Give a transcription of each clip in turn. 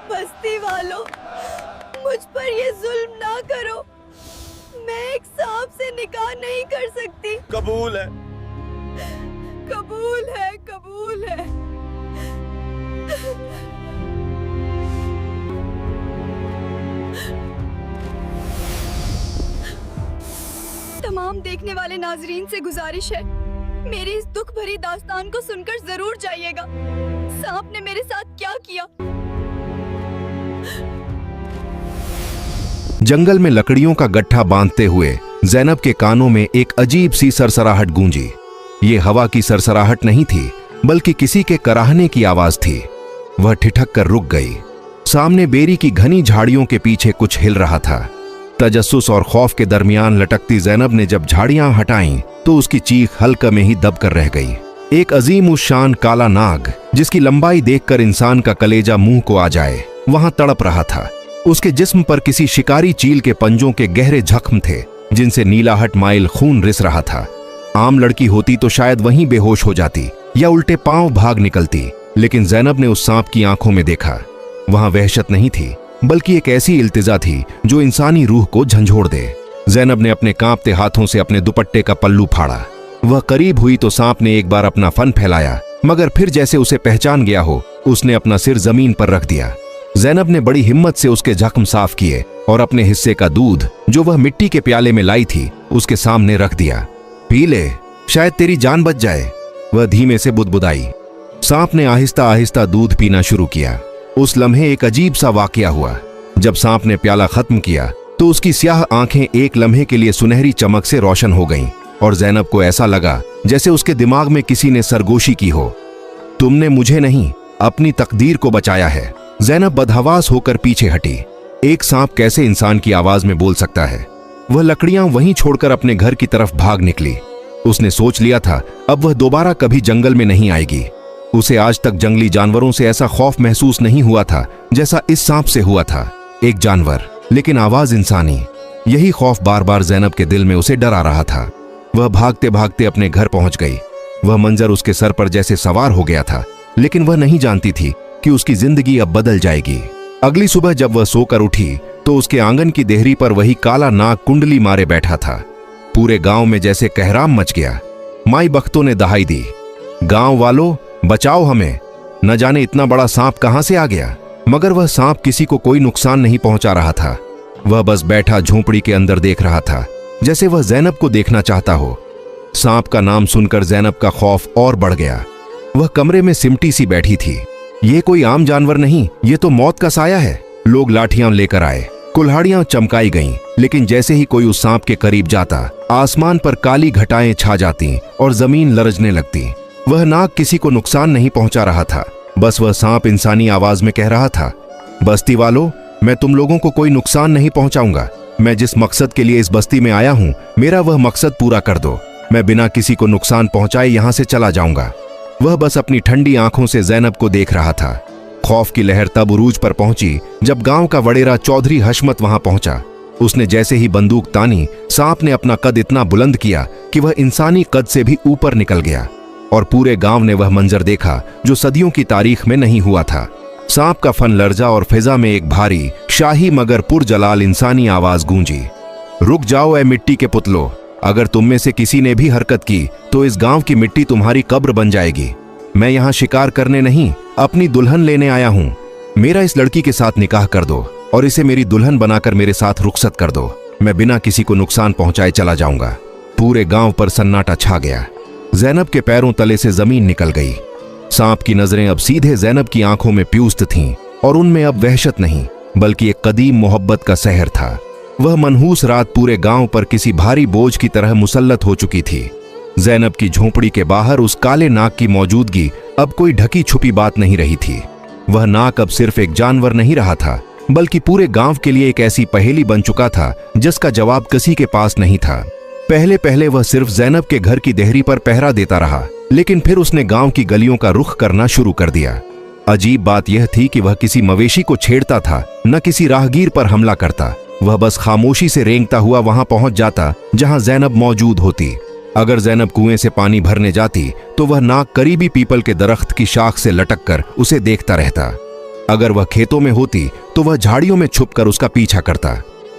बस्ती वालों, मुझ पर ये जुल्म ना करो। मैं एक सांप से निकाह नहीं कर सकती। कबूल है, कबूल है, कबूल है। तमाम देखने वाले नाजरीन से गुजारिश है, मेरी इस दुख भरी दास्तान को सुनकर जरूर जाइएगा। सांप ने मेरे साथ क्या किया? जंगल में लकड़ियों का गट्ठा बांधते हुए ज़ैनब के कानों में एक अजीब सी सरसराहट गूंजी। ये हवा की सरसराहट नहीं थी, बल्कि किसी के कराहने की आवाज थी। वह ठिठक कर रुक गई। सामने बेरी की घनी झाड़ियों के पीछे कुछ हिल रहा था। तजस्सुस और खौफ के दरमियान लटकती ज़ैनब ने जब झाड़ियां हटाईं तो उसकी चीख हल्का में ही दब कर रह गई। एक अजीम उश्शान काला नाग, जिसकी लंबाई देखकर इंसान का कलेजा मुंह को आ जाए, वहां तड़प रहा था। उसके जिस्म पर किसी शिकारी चील के पंजों के गहरे जख्म थे, जिनसे नीलाहट माइल खून रिस रहा था। आम लड़की होती तो शायद वहीं बेहोश हो जाती या उल्टे पांव भाग निकलती, लेकिन ज़ैनब ने उस सांप की आंखों में देखा। वहां वहशत नहीं थी, बल्कि एक ऐसी इल्तिजा थी जो इंसानी रूह को झंझोड़ दे। ज़ैनब ने अपने कांपते हाथों से अपने दुपट्टे का पल्लू फाड़ा। वह करीब हुई तो सांप ने एक बार अपना फन फैलाया, मगर फिर जैसे उसे पहचान गया हो, उसने अपना सिर जमीन पर रख दिया। ज़ैनब ने बड़ी हिम्मत से उसके जख्म साफ किए और अपने हिस्से का दूध, जो वह मिट्टी के प्याले में लाई थी, उसके सामने रख दिया। पी ले, शायद तेरी जान बच जाए, वह धीमे से बुदबुदाई। सांप ने आहिस्ता आहिस्ता दूध पीना शुरू किया। उस लम्हे एक अजीब सा वाकया हुआ। जब सांप ने प्याला खत्म किया तो उसकी स्याह आंखें एक लम्हे के लिए सुनहरी चमक से रोशन हो गईं और ज़ैनब को ऐसा लगा जैसे उसके दिमाग में किसी ने सरगोशी की हो। तुमने मुझे नहीं, अपनी तकदीर को बचाया है। ज़ैनब बदहवास होकर पीछे हटी। एक सांप कैसे इंसान की आवाज में बोल सकता है? वह लकड़ियां वहीं छोड़कर अपने घर की तरफ भाग निकली। उसने सोच लिया था अब वह दोबारा कभी जंगल में नहीं आएगी। उसे आज तक जंगली जानवरों से ऐसा खौफ महसूस नहीं हुआ था जैसा इस सांप से हुआ था। एक जानवर, लेकिन आवाज इंसानी। यही खौफ बार बार ज़ैनब के दिल में उसे डरा रहा था। वह भागते भागते अपने घर पहुंच गई। वह मंजर उसके सर पर जैसे सवार हो गया था, लेकिन वह नहीं जानती थी कि उसकी जिंदगी अब बदल जाएगी। अगली सुबह जब वह सोकर उठी तो उसके आंगन की देहरी पर वही काला नाग कुंडली मारे बैठा था। पूरे गांव में जैसे कहराम मच गया। माई बख्तों ने दहाई दी, गांव वालों बचाओ हमें, न जाने इतना बड़ा सांप कहां से आ गया। मगर वह सांप किसी को कोई नुकसान नहीं पहुंचा रहा था। वह बस बैठा झोंपड़ी के अंदर देख रहा था, जैसे वह ज़ैनब को देखना चाहता हो। सांप का नाम सुनकर ज़ैनब का खौफ और बढ़ गया। वह कमरे में सिमटी सी बैठी थी। ये कोई आम जानवर नहीं, ये तो मौत का साया है। लोग लाठियां लेकर आए, कुल्हाड़ियां चमकाई गईं, लेकिन जैसे ही कोई उस सांप के करीब जाता, आसमान पर काली घटाएं छा जाती और जमीन लरजने लगती। वह नाग किसी को नुकसान नहीं पहुंचा रहा था, बस वह सांप इंसानी आवाज में कह रहा था, बस्ती वालों, मैं तुम लोगों को कोई नुकसान नहीं पहुंचाऊंगा। मैं जिस मकसद के लिए इस बस्ती में आया हूं, मेरा वह मकसद पूरा कर दो। मैं बिना किसी को नुकसान पहुंचाए यहां से चला जाऊंगा। वह बस अपनी ठंडी आंखों से ज़ैनब को देख रहा था। खौफ की लहर तब उरूज पर पहुंची जब गांव का वडेरा चौधरी हशमत वहां पहुंचा। उसने जैसे ही बंदूक तानी, सांप ने अपना कद इतना बुलंद किया कि वह इंसानी कद से भी ऊपर निकल गया और पूरे गांव ने वह मंजर देखा जो सदियों की तारीख में नहीं हुआ था। सांप का फन लर्जा और फिजा में एक भारी, शाही मगर पुरजलाल इंसानी आवाज गूंजी, रुक जाओ ए मिट्टी के पुतलो, अगर तुम में से किसी ने भी हरकत की तो इस गांव की मिट्टी तुम्हारी कब्र बन जाएगी। मैं यहाँ शिकार करने नहीं, अपनी दुल्हन लेने आया हूँ। मेरा इस लड़की के साथ निकाह कर दो और इसे मेरी दुल्हन बनाकर मेरे साथ रुखसत कर दो। मैं बिना किसी को नुकसान पहुंचाए चला जाऊंगा। पूरे गांव पर सन्नाटा छा गया। ज़ैनब के पैरों तले से जमीन निकल गई। सांप की नजरें अब सीधे ज़ैनब की आंखों में प्यूस्त थीं और उनमें अब वहशत नहीं, बल्कि एक कदीम मोहब्बत का सहर था। वह मनहूस रात पूरे गांव पर किसी भारी बोझ की तरह मुसल्लत हो चुकी थी। ज़ैनब की झोंपड़ी के बाहर उस काले नाग की मौजूदगी अब कोई ढकी छुपी बात नहीं रही थी। वह नाग अब सिर्फ एक जानवर नहीं रहा था, बल्कि पूरे गांव के लिए एक ऐसी पहेली बन चुका था जिसका जवाब किसी के पास नहीं था। पहले पहले वह सिर्फ ज़ैनब के घर की देहरी पर पहरा देता रहा, लेकिन फिर उसने गांव की गलियों का रुख करना शुरू कर दिया। अजीब बात यह थी कि वह किसी मवेशी को छेड़ता था, न किसी राहगीर पर हमला करता। वह बस खामोशी से रेंगता हुआ वहां पहुंच जाता जहां ज़ैनब मौजूद होती। अगर ज़ैनब कुएं से पानी भरने जाती तो वह नाग करीबी पीपल के दरख्त की शाख से लटक कर उसे देखता रहता। अगर वह खेतों में होती तो वह झाड़ियों में छुपकर उसका पीछा करता।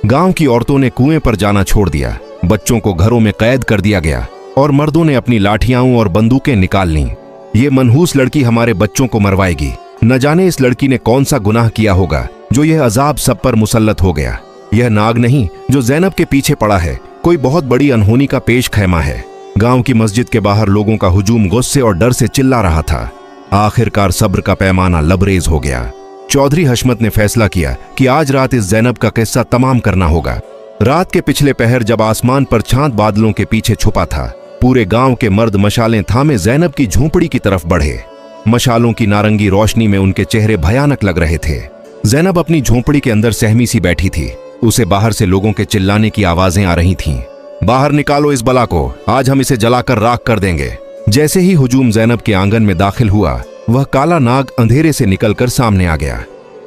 गांव की औरतों ने कुएं पर जाना छोड़ दिया, बच्चों को घरों में कैद कर दिया गया और मर्दों ने अपनी लाठियां और बंदूकें निकाल लीं। ये मनहूस लड़की हमारे बच्चों को मरवाएगी। न जाने इस लड़की ने कौन सा गुनाह किया होगा जो यह अजाब सब पर मुसल्लत हो गया। यह नाग नहीं जो ज़ैनब के पीछे पड़ा है, कोई बहुत बड़ी अनहोनी का पेश खैमा है। गांव की मस्जिद के बाहर लोगों का हुजूम गुस्से और डर से चिल्ला रहा था। आखिरकार सब्र का पैमाना लबरेज हो गया। चौधरी हशमत ने फैसला किया कि आज रात इस ज़ैनब का किस्सा तमाम करना होगा। रात के पिछले पहर जब आसमान पर चांद बादलों के पीछे छुपा था, पूरे गांव के मर्द मशालें थामे ज़ैनब की झोंपड़ी की तरफ बढ़े। मशालों की नारंगी रोशनी में उनके चेहरे भयानक लग रहे थे। ज़ैनब अपनी झोंपड़ी के अंदर सहमी सी बैठी थी। उसे बाहर से लोगों के चिल्लाने की आवाजें आ रही थीं। बाहर निकालो इस बला को, आज हम इसे जलाकर राख कर देंगे। जैसे ही हुजूम ज़ैनब के आंगन में दाखिल हुआ, वह काला नाग अंधेरे से निकलकर सामने आ गया।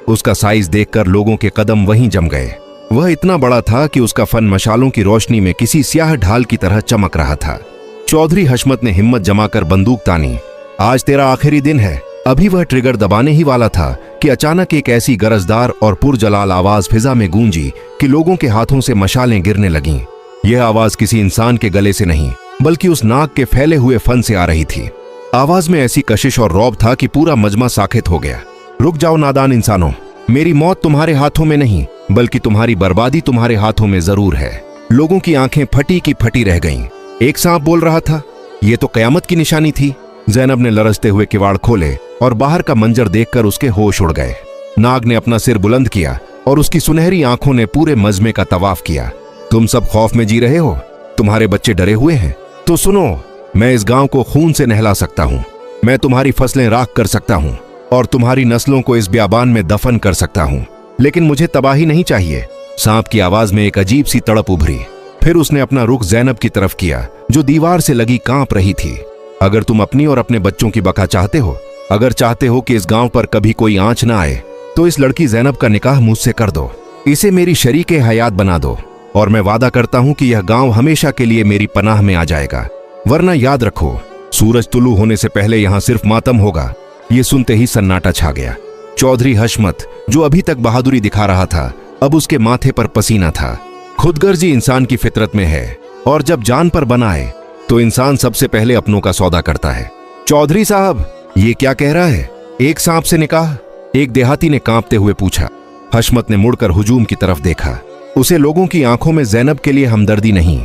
उसका साइज देखकर लोगों के कदम वहीं जम गए। वह इतना बड़ा था कि उसका फन मशालों की रोशनी में किसी स्याह ढाल की तरह चमक रहा था। चौधरी हशमत ने हिम्मत जमाकर बंदूक तानी। आज तेरा आखिरी दिन है। अभी वह ट्रिगर दबाने ही वाला था कि अचानक एक ऐसी गरजदार और पुरजलाल आवाज फिजा में गूंजी कि लोगों के हाथों से मशालें गिरने लगीं। यह आवाज किसी इंसान के गले से नहीं बल्कि उस नाग के फैले हुए फन से आ रही थी। आवाज में ऐसी कशिश और रौब था कि पूरा मजमा साखित हो गया। रुक जाओ नादान इंसानों, मेरी मौत तुम्हारे हाथों में नहीं बल्कि तुम्हारी बर्बादी तुम्हारे हाथों में जरूर है। लोगों की आंखें फटी की फटी रह गईं। एक सांप बोल रहा था, यह तो कयामत की निशानी थी। ज़ैनब ने लरजते हुए किवाड़ खोले और बाहर का मंजर देखकर उसके होश उड़ गए। नाग ने अपना सिर बुलंद किया और उसकी सुनहरी आंखों ने पूरे मजमे का तवाफ किया। तुम सब खौफ में जी रहे हो, तुम्हारे बच्चे डरे हुए हैं, तो सुनो, मैं इस गांव को खून से नहला सकता हूं। मैं तुम्हारी फसलें राख कर सकता हूं और तुम्हारी नस्लों को इस ब्याबान में दफन कर सकता हूं, लेकिन मुझे तबाही नहीं चाहिए। सांप की आवाज में एक अजीब सी तड़प उभरी। फिर उसने अपना रुख ज़ैनब की तरफ किया जो दीवार से लगी कांप रही थी। अगर तुम अपनी और अपने बच्चों की बका चाहते हो, अगर चाहते हो कि इस गांव पर कभी कोई आंच ना आए, तो इस लड़की ज़ैनब का निकाह मुझसे कर दो। इसे मेरी शरीके हयात बना दो और मैं वादा करता हूं कि यह गांव हमेशा के लिए मेरी पनाह में आ जाएगा। वरना याद रखो, सूरज तुलू होने से पहले यहां सिर्फ मातम होगा। ये सुनते ही सन्नाटा छा गया। चौधरी हशमत, जो अभी तक बहादुरी दिखा रहा था, अब उसके माथे पर पसीना था। खुदगर्जी इंसान की फितरत में है और जब जान पर बनाए तो इंसान सबसे पहले अपनों का सौदा करता है। चौधरी साहब, ये क्या कह रहा है? एक सांप से निकाह? एक देहाती ने कांपते हुए पूछा। हशमत ने मुड़कर हुजूम की तरफ देखा। उसे लोगों की आंखों में ज़ैनब के लिए हमदर्दी नहीं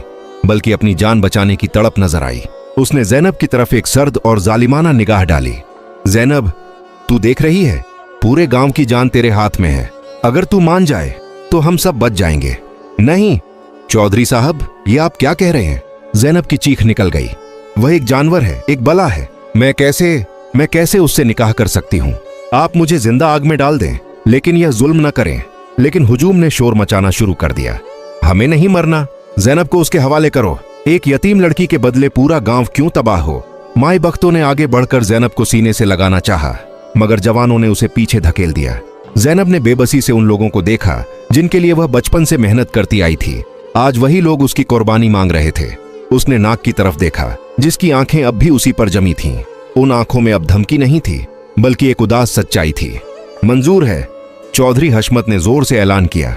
बल्कि अपनी जान बचाने की तड़प नजर आई। उसने ज़ैनब की तरफ एक सर्द और जालिमाना निगाह डाली। ज़ैनब, तू देख रही है, पूरे गांव की जान तेरे हाथ में है। अगर तू मान जाए तो हम सब बच जाएंगे। नहीं चौधरी साहब, ये आप क्या कह रहे हैं? ज़ैनब की चीख निकल गई। वह एक जानवर है, एक बला है। मैं कैसे उससे निकाह कर सकती हूँ? आप मुझे जिंदा आग में डाल दें, लेकिन यह जुल्म न करें। लेकिन हुजूम ने शोर मचाना शुरू कर दिया। हमें नहीं मरना, ज़ैनब को उसके हवाले करो। एक यतीम लड़की के बदले पूरा गांव क्यों तबाह हो? माई बख्तों ने आगे बढ़कर ज़ैनब को सीने से लगाना चाहा, मगर जवानों ने उसे पीछे धकेल दिया। ज़ैनब ने बेबसी से उन लोगों को देखा जिनके लिए वह बचपन से मेहनत करती आई थी। आज वही लोग उसकी कुर्बानी मांग रहे थे। उसने नाग की तरफ देखा जिसकी आंखें अब भी उसी पर जमी थीं। उन आंखों में अब धमकी नहीं थी बल्कि एक उदास सच्चाई थी। मंजूर है, चौधरी हशमत ने जोर से ऐलान किया।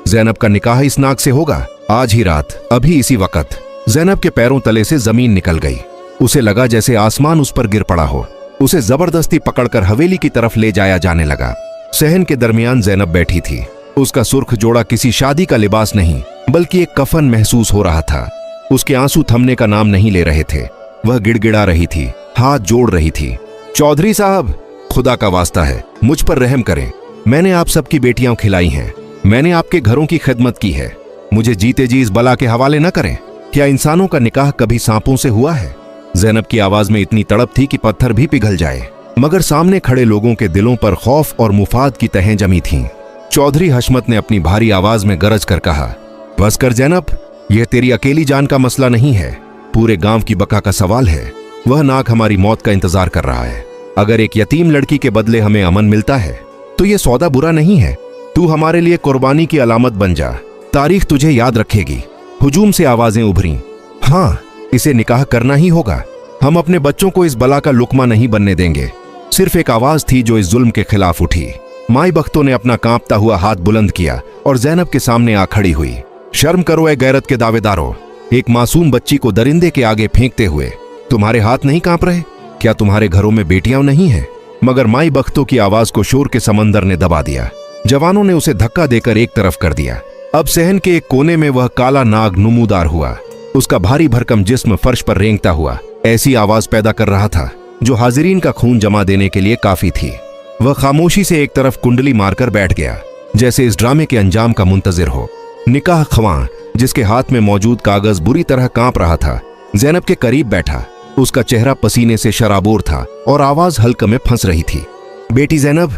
ज़ैनब का निकाह इस नाग से होगा, आज ही रात, अभी इसी वक्त। ज़ैनब के पैरों तले से जमीन निकल गई। उसे लगा जैसे आसमान उस पर गिर पड़ा हो। उसे जबरदस्ती पकड़कर हवेली की तरफ ले जाया जाने लगा। सहन के दरमियान ज़ैनब बैठी थी। उसका सुर्ख जोड़ा किसी शादी का लिबास नहीं बल्कि एक कफन महसूस हो रहा था। उसके आंसू थमने का नाम नहीं ले रहे थे। वह गिड़गिड़ा रही थी, हाथ जोड़ रही थी। चौधरी साहब, खुदा का वास्ता है, मुझ पर रहम करें। मैंने आप सबकी बेटियां खिलाई हैं, मैंने आपके घरों की खिदमत की है। मुझे जीते जी इस बला के हवाले न करें। क्या इंसानों का निकाह कभी सांपों से हुआ है? ज़ैनब की आवाज में इतनी तड़प थी कि पत्थर भी पिघल जाए, मगर सामने खड़े लोगों के दिलों पर खौफ और मुफाद की तहें जमी थीं। चौधरी हशमत ने अपनी भारी आवाज में गरज कर कहा, बस कर ज़ैनब, यह तेरी अकेली जान का मसला नहीं है, पूरे गांव की बका का सवाल है। वह नाग हमारी मौत का इंतजार कर रहा है। अगर एक यतीम लड़की के बदले हमें अमन मिलता है तो यह सौदा बुरा नहीं है। तू हमारे लिए कुर्बानी की अलामत बन जा, तारीख तुझे याद रखेगी। हुजूम से आवाजें उभरी। हाँ, इसे निकाह करना ही होगा। हम अपने बच्चों को इस बला का लुकमा नहीं बनने देंगे। सिर्फ एक आवाज थी जो इस जुल्म के खिलाफ उठी। माई बख्तो ने अपना कांपता हुआ हाथ बुलंद किया और जैनब के सामने आ खड़ी हुई। शर्म करो ए गैरत के दावेदारों, एक मासूम बच्ची को दरिंदे के आगे फेंकते हुए तुम्हारे हाथ नहीं कांप रहे? क्या तुम्हारे घरों में बेटियां नहीं हैं? मगर माई बख्तो की आवाज को शोर के समंदर ने दबा दिया। जवानों ने उसे धक्का देकर एक तरफ कर दिया। अब सहन के एक कोने में वह काला नाग नुमूदार हुआ। उसका भारी भरकम जिस्म फर्श पर रेंगता हुआ ऐसी आवाज पैदा कर रहा था जो हाजिरीन का खून जमा देने के लिए काफी थी। वह खामोशी से एक तरफ कुंडली मारकर बैठ गया, जैसे इस ड्रामे के अंजाम का मुंतजिर हो। निकाह ख्वां, जिसके हाथ में मौजूद कागज बुरी तरह कांप रहा था, जैनब के करीब बैठा। उसका चेहरा पसीने से शराबोर था और आवाज हल्क में फंस रही थी। बेटी जैनब,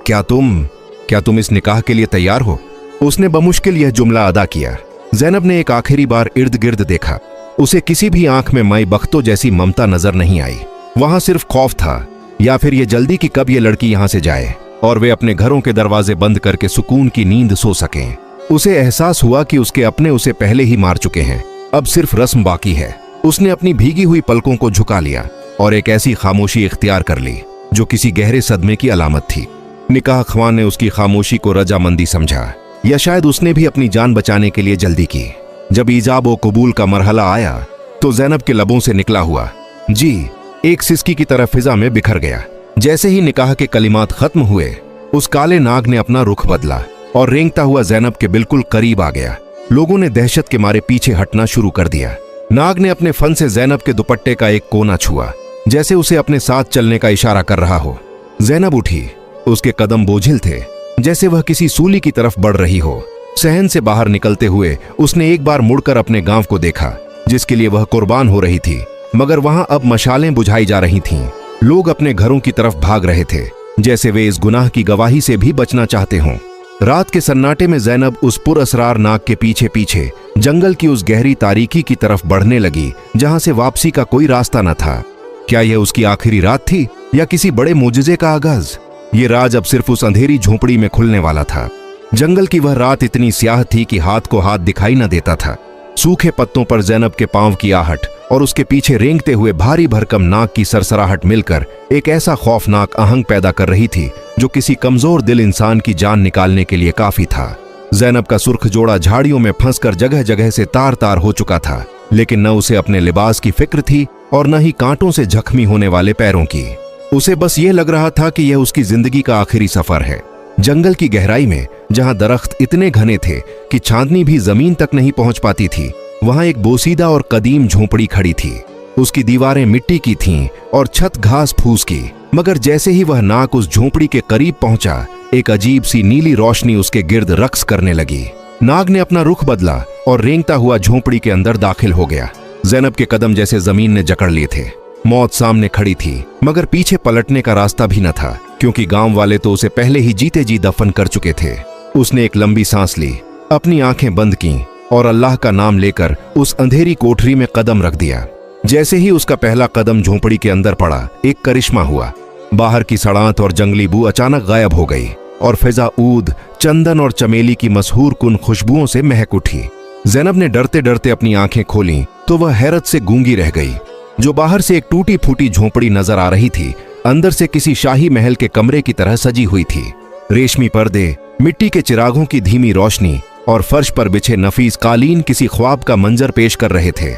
क्या तुम इस निकाह के लिए तैयार हो? उसने बमुश्किल यह जुमला अदा किया। जैनब ने एक आखिरी बार इर्द गिर्द देखा। उसे किसी भी आंख में माई बख्तो जैसी ममता नजर नहीं आई। वहां सिर्फ खौफ था, या फिर ये जल्दी कि कब ये लड़की यहां से जाए और वे अपने घरों के दरवाजे बंद करके सुकून की नींद सो सकें। उसे एहसास हुआ कि उसके अपने उसे पहले ही मार चुके हैं, अब सिर्फ रस्म बाकी है। उसने अपनी भीगी हुई पलकों को झुका लिया और एक ऐसी खामोशी इख्तियार कर ली जो किसी गहरे सदमे की अलामत थी। निकाह ख्वां ने उसकी खामोशी को रजामंदी समझा, या शायद उसने भी अपनी जान बचाने के लिए जल्दी की। जब ईजाब व कबूल का मरहला आया तो जैनब के लबों से निकला हुआ जी एक सिसकी की तरह फिजा में बिखर गया। जैसे ही निकाह के कलिमात खत्म हुए, उस काले नाग ने अपना रुख बदला और रेंगता हुआ जैनब के बिल्कुल करीब आ गया। लोगों ने दहशत के मारे पीछे हटना शुरू कर दिया। नाग ने अपने फन से जैनब के दुपट्टे का एक कोना छुआ, जैसे उसे अपने साथ चलने का इशारा कर रहा हो। जैनब उठी। उसके कदम बोझिल थे, जैसे वह किसी सूली की तरफ बढ़ रही हो। सहन से बाहर निकलते हुए उसने एक बार मुड़कर अपने गांव को देखा, जिसके लिए वह कुर्बान हो रही थी। मगर वहां अब मशालें बुझाई जा रही थीं। लोग अपने घरों की तरफ भाग रहे थे, जैसे वे इस गुनाह की गवाही से भी बचना चाहते हों। रात के सन्नाटे में जैनब उस पुरअसरार नाग के पीछे पीछे जंगल की उस गहरी तारीकी की तरफ बढ़ने लगी, जहां से वापसी का कोई रास्ता न था। क्या यह उसकी आखिरी रात थी या किसी बड़े मोजज़े का आगाज? ये राज अब सिर्फ उस अंधेरी झोपड़ी में खुलने वाला था। जंगल की वह रात इतनी स्याह थी कि हाथ को हाथ दिखाई न देता था। सूखे पत्तों पर जैनब के पांव की आहट और उसके पीछे रेंगते हुए भारी भरकम नाग की सरसराहट मिलकर एक ऐसा खौफनाक आहंग पैदा कर रही थी जो किसी कमजोर दिल इंसान की जान निकालने के लिए काफी था। जैनब का सुर्ख जोड़ा झाड़ियों में फंसकर जगह जगह से तार तार हो चुका था, लेकिन न उसे अपने लिबास की फिक्र थी और न ही कांटों से जख्मी होने वाले पैरों की। उसे बस ये लग रहा था कि यह उसकी जिंदगी का आखिरी सफर है। जंगल की गहराई में, जहां दरख्त इतने घने थे कि चांदनी भी जमीन तक नहीं पहुंच पाती थी, वहां एक बोसीदा और कदीम झोंपड़ी खड़ी थी। उसकी दीवारें मिट्टी की थीं और छत घास फूस की। मगर जैसे ही वह नाक उस झोंपड़ी के करीब पहुंचा, एक अजीब सी नीली रोशनी उसके गिर्द रक्स करने लगी। नाग ने अपना रुख बदला और रेंगता हुआ झोंपड़ी के अंदर दाखिल हो गया। जैनब के कदम जैसे जमीन ने जकड़ लिए थे। मौत सामने खड़ी थी, मगर पीछे पलटने का रास्ता भी न था, क्योंकि गांव वाले तो उसे पहले ही जीते जी दफन कर चुके थे। उसने एक लंबी सांस ली, अपनी आंखें बंद की और अल्लाह का नाम लेकर उस अंधेरी कोठरी में कदम रख दिया। जैसे ही उसका पहला कदम झोंपड़ी के अंदर पड़ा, एक करिश्मा हुआ। बाहर की सड़ांत और जंगली बू अचानक गायब हो गई और फिजा ऊद, चंदन और चमेली की मशहूर कुन खुशबुओं से महक उठी। जैनब ने डरते डरते अपनी आंखें खोलीं तो वह हैरत से गूंगी रह गई। जो बाहर से एक टूटी फूटी झोंपड़ी नजर आ रही थी, अंदर से किसी शाही महल के कमरे की तरह सजी हुई थी। रेशमी पर्दे, मिट्टी के चिरागों की धीमी रोशनी और फर्श पर बिछे नफीस कालीन किसी ख्वाब का मंजर पेश कर रहे थे।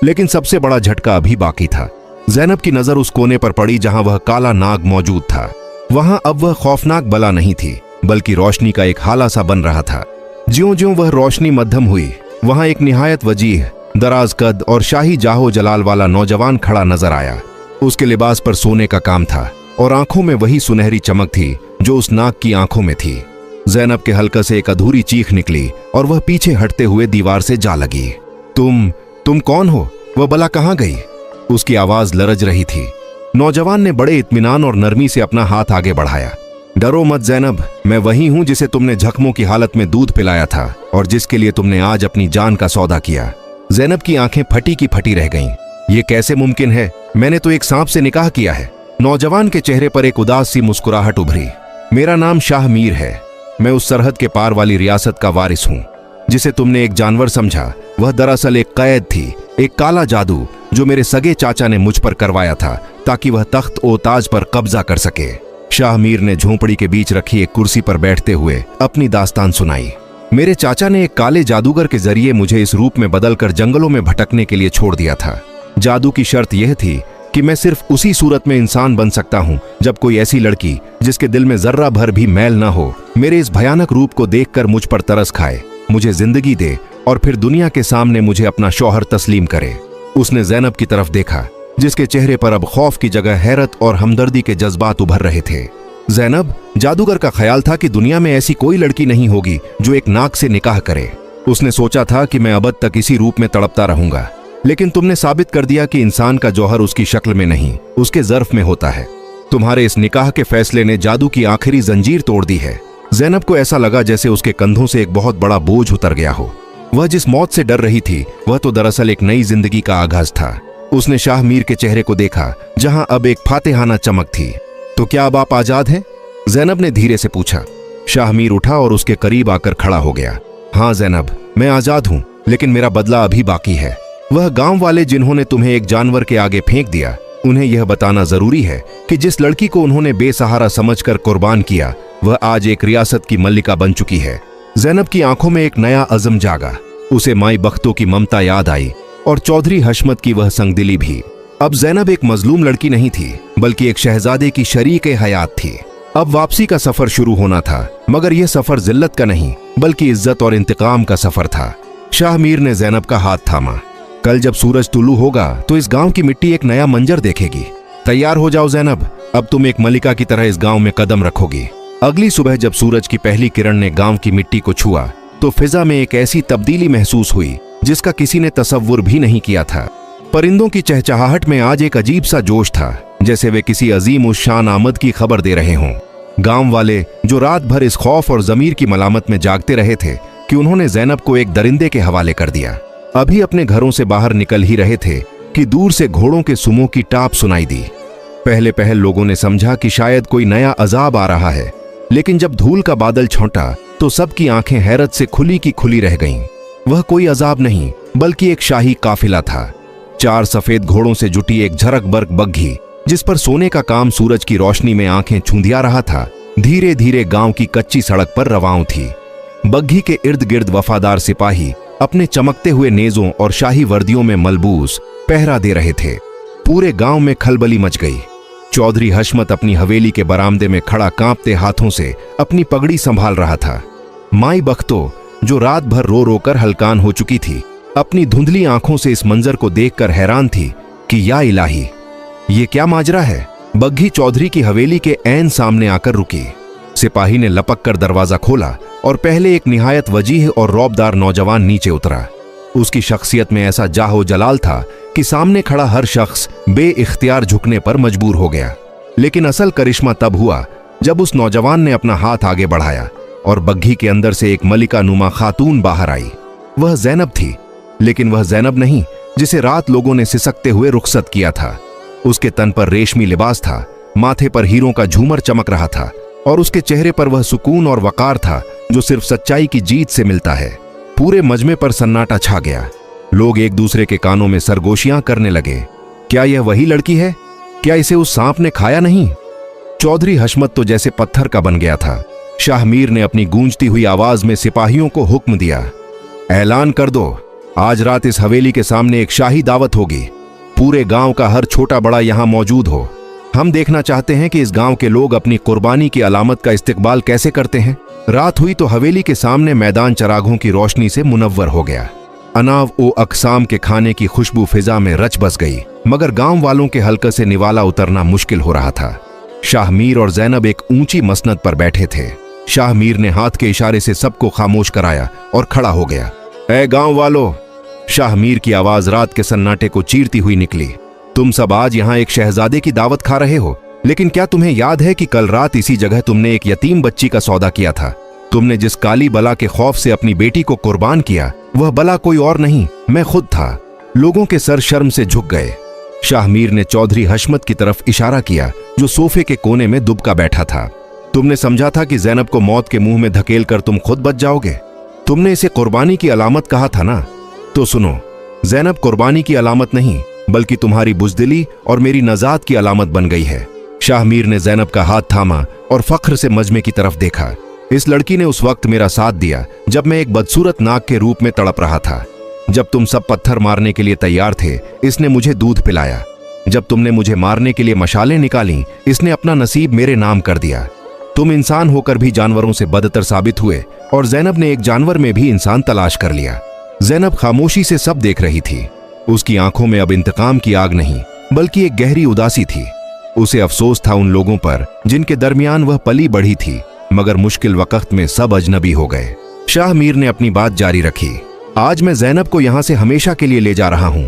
लेकिन सबसे बड़ा झटका अभी बाकी था। जैनब की नजर उस कोने पर पड़ी जहां वह काला नाग मौजूद था। वहां अब वह खौफनाक बला नहीं थी, बल्कि रोशनी का एक हाला सा बन रहा था। ज्यों-ज्यों वह रोशनी मध्यम हुई, वहां एक निहायत वजीह, दराज कद और शाही जाहो जलाल वाला नौजवान खड़ा नजर आया। उसके लिबास पर सोने का काम था और आंखों में वही सुनहरी चमक थी जो उस नाग की आंखों में थी। जैनब के हल्के से एक अधूरी चीख निकली और वह पीछे हटते हुए दीवार से जा लगी। तुम कौन हो? वह बला कहां गई? उसकी आवाज लरज रही थी। नौजवान ने बड़े इत्मीनान और नरमी से अपना हाथ आगे बढ़ाया। डरो मत जैनब, मैं वही हूं जिसे तुमने जख्मों की हालत में दूध पिलाया था और जिसके लिए तुमने आज अपनी जान का सौदा किया। जैनब की आंखें फटी की फटी रह गईं। ये कैसे मुमकिन है? मैंने तो एक सांप से निकाह किया है। नौजवान के चेहरे पर एक उदास सी मुस्कुराहट उभरी। मेरा नाम शाह मीर है। मैं उस सरहद के पार वाली रियासत का वारिस हूँ। जिसे तुमने एक जानवर समझा, वह दरअसल एक कैद थी, एक काला जादू जो मेरे सगे चाचा ने मुझ पर करवाया था ताकि वह तख्त ओ ताज पर कब्जा कर सके। शाह मीर ने झोंपड़ी के बीच रखी एक कुर्सी पर बैठते हुए अपनी दास्तान सुनाई। मेरे चाचा ने एक काले जादूगर के जरिए मुझे इस रूप में बदलकर जंगलों में भटकने के लिए छोड़ दिया था। जादू की शर्त यह थी कि मैं सिर्फ उसी सूरत में इंसान बन सकता हूँ जब कोई ऐसी लड़की जिसके दिल में जर्रा भर भी मैल न हो मेरे इस भयानक रूप को देखकर मुझ पर तरस खाए, मुझे जिंदगी दे और फिर दुनिया के सामने मुझे अपना शौहर तस्लीम करे। उसने ज़ैनब की तरफ देखा जिसके चेहरे पर अब खौफ की जगह हैरत और हमदर्दी के जज्बात उभर रहे थे। ज़ैनब, जादूगर का ख्याल था कि दुनिया में ऐसी कोई लड़की नहीं होगी जो एक नाक से निकाह करे। उसने सोचा था कि मैं अबद तक इसी रूप में तड़पता रहूंगा, लेकिन तुमने साबित कर दिया कि इंसान का जौहर उसकी शक्ल में नहीं, उसके ज़र्फ में होता है। तुम्हारे इस निकाह के फैसले ने जादू की आखिरी जंजीर तोड़ दी है। ज़ैनब को ऐसा लगा जैसे उसके कंधों से एक बहुत बड़ा बोझ उतर गया हो। वह जिस मौत से डर रही थी वह तो दरअसल एक नई जिंदगी का आगाज था। उसने शाह मीर के चेहरे को देखा जहां अब एक फातेहाना चमक थी। तो क्या अब आप आजाद हैं? ज़ैनब ने धीरे से पूछा। शाह मीर उठा और उसके करीब आकर खड़ा हो गया। हाँ ज़ैनब, मैं आजाद हूं, लेकिन मेरा बदला अभी बाकी है। वह गांव वाले जिन्होंने तुम्हें एक जानवर के आगे फेंक दिया, उन्हें यह बताना जरूरी है कि जिस लड़की को उन्होंने बेसहारा समझकर कुर्बान किया वह आज एक रियासत की मल्लिका बन चुकी है। ज़ैनब की आंखों में एक नया अज़म जागा। उसे माई बख्तों की ममता याद आई और चौधरी हशमत की वह संगदिली भी। अब ज़ैनब एक मजलूम लड़की नहीं थी, बल्कि एक शहजादे की शरीक हयात थी। अब वापसी का सफर शुरू होना था, मगर यह सफर जिल्लत का नहीं बल्कि इज्जत और इंतकाम का सफर था। शाह मीर ने ज़ैनब का हाथ थामा। कल जब सूरज तुलू होगा तो इस गांव की मिट्टी एक नया मंजर देखेगी। तैयार हो जाओ ज़ैनब, अब तुम एक मलिका की तरह इस गांव में कदम रखोगी। अगली सुबह जब सूरज की पहली किरण ने गांव की मिट्टी को छुआ तो फिजा में एक ऐसी तब्दीली महसूस हुई जिसका किसी ने तसव्वुर भी नहीं किया था। परिंदों की चहचहाहट में आज एक अजीब सा जोश था, जैसे वे किसी अजीम उस शान आमद की खबर दे रहे हों। गांव वाले जो रात भर इस खौफ और जमीर की मलामत में जागते रहे थे कि उन्होंने ज़ैनब को एक दरिंदे के हवाले कर दिया, अभी अपने घरों से बाहर निकल ही रहे थे कि दूर से घोड़ों के सुमों की टाप सुनाई दी। पहले पहल लोगों ने समझा कि शायद कोई नया अजाब आ रहा है, लेकिन जब धूल का बादल छौंटा तो सबकी आंखें हैरत से खुली की खुली रह गईं। वह कोई अजाब नहीं बल्कि एक शाही काफिला था। 4 सफेद घोड़ों से जुटी एक झरक बर्क बग्घी, जिस पर सोने का काम सूरज की रोशनी में आंखें छूंधिया रहा था, धीरे धीरे गांव की कच्ची सड़क पर रवां थी। बग्घी के इर्द गिर्द वफादार सिपाही अपने चमकते हुए नेजों और शाही वर्दियों में मलबूस पहरा दे रहे थे। पूरे गांव में खलबली मच गई। चौधरी हशमत अपनी हवेली के बरामदे में खड़ा कांपते हाथों से अपनी पगड़ी संभाल रहा था। माई बख्तो, जो रात भर रो रो कर हलकान हो चुकी थी, अपनी धुंधली आंखों से इस मंजर को देखकर हैरान थी कि या इलाही, ये क्या माजरा है। बग्घी चौधरी की हवेली के ऐन सामने आकर रुकी। सिपाही ने लपक कर दरवाजा खोला और पहले एक निहायत वजीह और रौबदार नौजवान नीचे उतरा। उसकी शख्सियत में ऐसा जाहो जलाल था कि सामने खड़ा हर शख्स बेइख्तियार झुकने पर मजबूर हो गया। लेकिन असल करिश्मा तब हुआ जब उस नौजवान ने अपना हाथ आगे बढ़ाया और बग्घी के अंदर से एक मलिका नुमा खातून बाहर आई। वह ज़ैनब थी, लेकिन वह ज़ैनब नहीं जिसे रात लोगों ने सिसकते हुए रुखसत किया था। उसके तन पर रेशमी लिबास था, माथे पर हीरों का झूमर चमक रहा था और उसके चेहरे पर वह सुकून और वकार था जो सिर्फ सच्चाई की जीत से मिलता है। पूरे मजमे पर सन्नाटा छा गया। लोग एक दूसरे के कानों में सरगोशियां करने लगे। क्या यह वही लड़की है? क्या इसे उस सांप ने खाया नहीं? चौधरी हशमत तो जैसे पत्थर का बन गया था। शाह मीर ने अपनी गूंजती हुई आवाज में सिपाहियों को हुक्म दिया, ऐलान कर दो, आज रात इस हवेली के सामने एक शाही दावत होगी। पूरे गांव का हर छोटा बड़ा यहां मौजूद हो। हम देखना चाहते हैं कि इस गांव के लोग अपनी कुर्बानी की अलामत का इस्तिकबाल कैसे करते हैं। रात हुई तो हवेली के सामने मैदान चरागों की रोशनी से मुनव्वर हो गया। अनाव ओ अकसाम के खाने की खुशबू फिजा में रच बस गई, मगर गांव वालों के हल्के से निवाला उतरना मुश्किल हो रहा था। शाह मीर और ज़ैनब एक ऊंची मसनद पर बैठे थे। शाह मीर ने हाथ के इशारे से सबको खामोश कराया और खड़ा हो गया। ऐ गांव वालों, शाह मीर की आवाज रात के सन्नाटे को चीरती हुई निकली, तुम सब आज यहाँ एक शहजादे की दावत खा रहे हो, लेकिन क्या तुम्हें याद है कि कल रात इसी जगह तुमने एक यतीम बच्ची का सौदा किया था? तुमने जिस काली बला के खौफ से अपनी बेटी को कुर्बान किया, वह बला कोई और नहीं, मैं खुद था। लोगों के सर शर्म से झुक गए। शाह मीर ने चौधरी हशमत की तरफ इशारा किया, जो सोफे के कोने में दुबका बैठा था। तुमने समझा था कि ज़ैनब को मौत के मुंह में धकेल कर तुम खुद बच जाओगे। तुमने इसे कुर्बानी की अलामत कहा था ना? तो सुनो, ज़ैनब कुर्बानी की अलामत नहीं, बल्कि तुम्हारी बुज़दिली और मेरी नजात की अलामत बन गई है। शाह मीर ने जैनब का हाथ थामा और फख्र से मजमे की तरफ देखा। इस लड़की ने उस वक्त मेरा साथ दिया जब मैं एक बदसूरत नाग के रूप में तड़प रहा था। जब तुम सब पत्थर मारने के लिए तैयार थे, इसने मुझे दूध पिलाया। जब तुमने मुझे मारने के लिए मशालें निकाली, इसने अपना नसीब मेरे नाम कर दिया। तुम इंसान होकर भी जानवरों से बदतर साबित हुए और जैनब ने एक जानवर में भी इंसान तलाश कर लिया। जैनब खामोशी से सब देख रही थी। उसकी आंखों में अब इंतकाम की आग नहीं, बल्कि एक गहरी उदासी थी। उसे अफसोस था उन लोगों पर जिनके दरमियान वह पली बढ़ी थी, मगर मुश्किल वक्त में सब अजनबी हो गए। शाह मीर ने अपनी बात जारी रखी। आज मैं जैनब को यहां से हमेशा के लिए ले जा रहा हूं।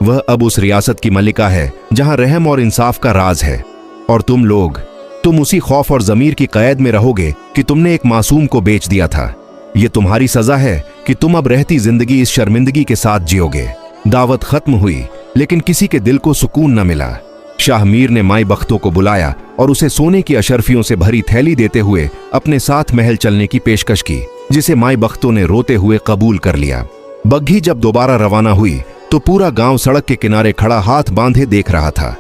वह अब उस रियासत की मलिका है जहां रहम और इंसाफ का राज है। और तुम लोग, तुम उसी खौफ और जमीर की कैद में रहोगे कि तुमने एक मासूम को बेच दिया था। यह तुम्हारी सजा है कि तुम अब रहती जिंदगी इस शर्मिंदगी के साथ जियोगे। दावत खत्म हुई, लेकिन किसी के दिल को सुकून न मिला। शाह मीर ने माई बख्तों को बुलाया और उसे सोने की अशर्फियों से भरी थैली देते हुए अपने साथ महल चलने की पेशकश की, जिसे माई बख्तों ने रोते हुए कबूल कर लिया। बग्घी जब दोबारा रवाना हुई तो पूरा गांव सड़क के किनारे खड़ा हाथ बांधे देख रहा था।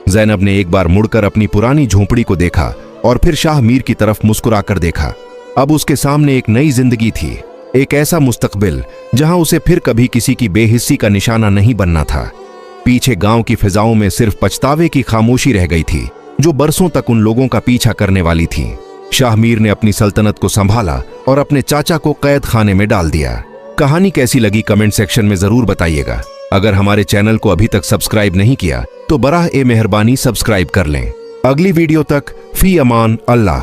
जैनब ने एक बार मुड़कर अपनी पुरानी झोंपड़ी को देखा और फिर शाह मीर की तरफ मुस्कुराकर देखा। अब उसके सामने एक नई जिंदगी थी, एक ऐसा मुस्तकबिल जहां उसे फिर कभी किसी की बेहिस्सी का निशाना नहीं बनना था। पीछे गांव की फिजाओं में सिर्फ पछतावे की खामोशी रह गई थी, जो बरसों तक उन लोगों का पीछा करने वाली थी। शाह मीर ने अपनी सल्तनत को संभाला और अपने चाचा को कैद खाने में डाल दिया। कहानी कैसी लगी कमेंट सेक्शन में जरूर बताइएगा। अगर हमारे चैनल को अभी तक सब्सक्राइब नहीं किया तो बराह ए मेहरबानी सब्सक्राइब कर लें। अगली वीडियो तक फी अमान अल्लाह।